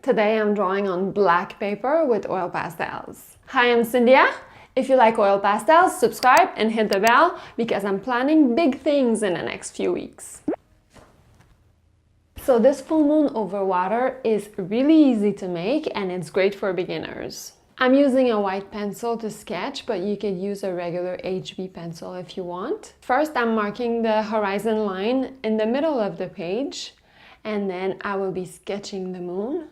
Today I'm drawing on black paper with oil pastels. Hi, I'm Cynthia. If you like oil pastels, subscribe and hit the bell because I'm planning big things in the next few weeks. So this full moon over water is really easy to make and it's great for beginners. I'm using a white pencil to sketch, but you could use a regular HB pencil if you want. First, I'm marking the horizon line in the middle of the page, and then I will be sketching the moon.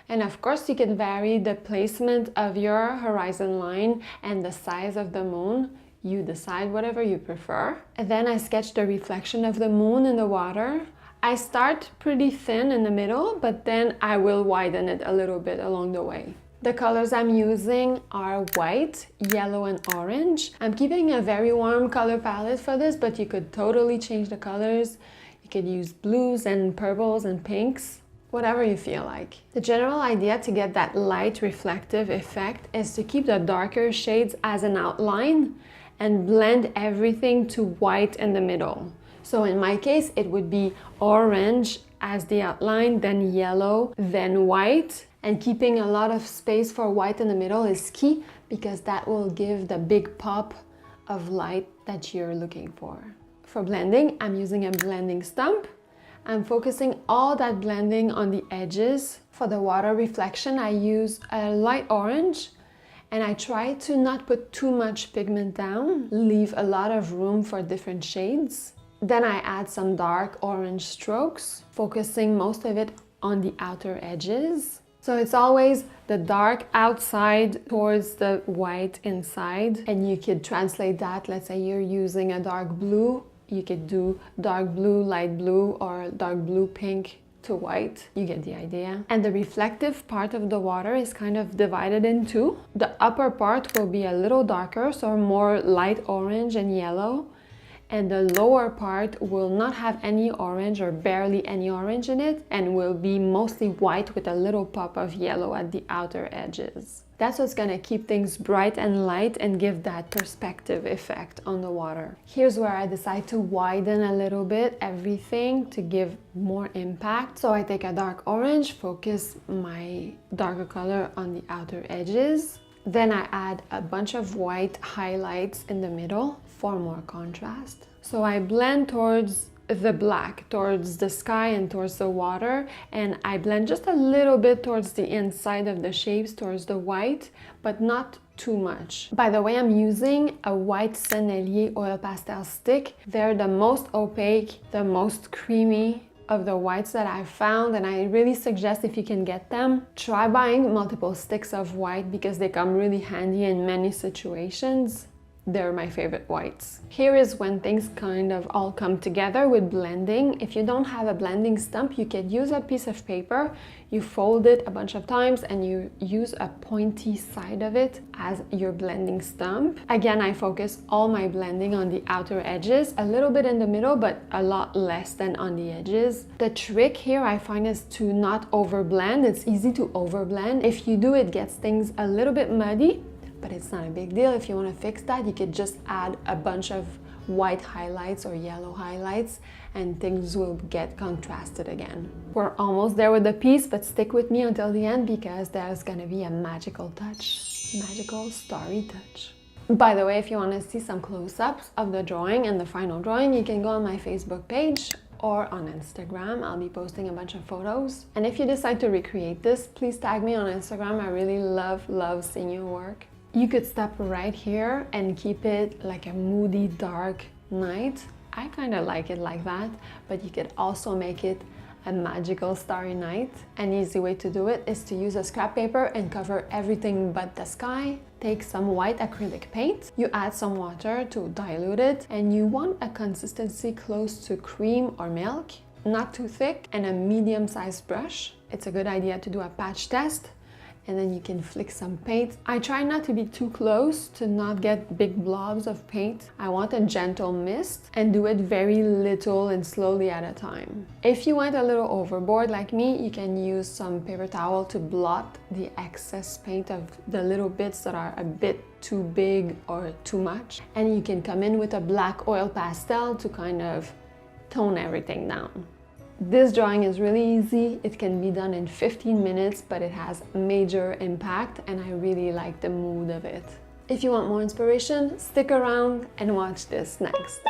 And of course, you can vary the placement of your horizon line and the size of the moon. You decide whatever you prefer. And then I sketch the reflection of the moon in the water. I start pretty thin in the middle, but then I will widen it a little bit along the way. The colors I'm using are white, yellow, and orange. I'm keeping a very warm color palette for this, but you could totally change the colors. You could use blues and purples and pinks, whatever you feel like. The general idea to get that light reflective effect is to keep the darker shades as an outline and blend everything to white in the middle. So in my case, it would be orange as the outline, then yellow, then white. And keeping a lot of space for white in the middle is key because that will give the big pop of light that you're looking for. For blending, I'm using a blending stump. I'm focusing all that blending on the edges. For the water reflection, I use a light orange and I try to not put too much pigment down, leave a lot of room for different shades. Then I add some dark orange strokes, focusing most of it on the outer edges. So it's always the dark outside towards the white inside. And you could translate that, let's say you're using a dark blue, you could do dark blue, light blue, or dark blue, pink to white. You get the idea. And the reflective part of the water is kind of divided in two. The upper part will be a little darker, so more light orange and yellow. And the lower part will not have any orange or barely any orange in it and will be mostly white with a little pop of yellow at the outer edges. That's what's gonna keep things bright and light and give that perspective effect on the water. Here's where I decide to widen a little bit everything to give more impact. So I take a dark orange, focus my darker color on the outer edges. Then I add a bunch of white highlights in the middle for more contrast. So I blend towards the black, towards the sky and towards the water, and I blend just a little bit towards the inside of the shapes, towards the white, but not too much. By the way, I'm using a white Sennelier oil pastel stick. They're the most opaque, the most creamy of the whites that I've found, and I really suggest, if you can get them, try buying multiple sticks of white because they come really handy in many situations. They're my favorite whites. Here is when things kind of all come together with blending. If you don't have a blending stump, you could use a piece of paper, you fold it a bunch of times and you use a pointy side of it as your blending stump. Again, I focus all my blending on the outer edges, a little bit in the middle, but a lot less than on the edges. The trick here I find is to not overblend. It's easy to overblend. If you do, it gets things a little bit muddy, but it's not a big deal. If you want to fix that, you could just add a bunch of white highlights or yellow highlights and things will get contrasted again. We're almost there with the piece, but stick with me until the end because there's gonna be a magical touch, magical starry touch. By the way, if you want to see some close-ups of the drawing and the final drawing, you can go on my Facebook page or on Instagram. I'll be posting a bunch of photos. And if you decide to recreate this, please tag me on Instagram. I really love seeing your work. You could stop right here and keep it like a moody, dark night. I kind of like it like that, but you could also make it a magical starry night. An easy way to do it is to use a scrap paper and cover everything but the sky. Take some white acrylic paint, you add some water to dilute it, and you want a consistency close to cream or milk, not too thick, and a medium-sized brush. It's a good idea to do a patch test, and then you can flick some paint. I try not to be too close to not get big blobs of paint. I want a gentle mist and do it very little and slowly at a time. If you went a little overboard like me, you can use some paper towel to blot the excess paint of the little bits that are a bit too big or too much. And you can come in with a black oil pastel to kind of tone everything down. This drawing is really easy. It can be done in 15 minutes, but it has major impact and I really like the mood of it. If you want more inspiration, stick around and watch this next.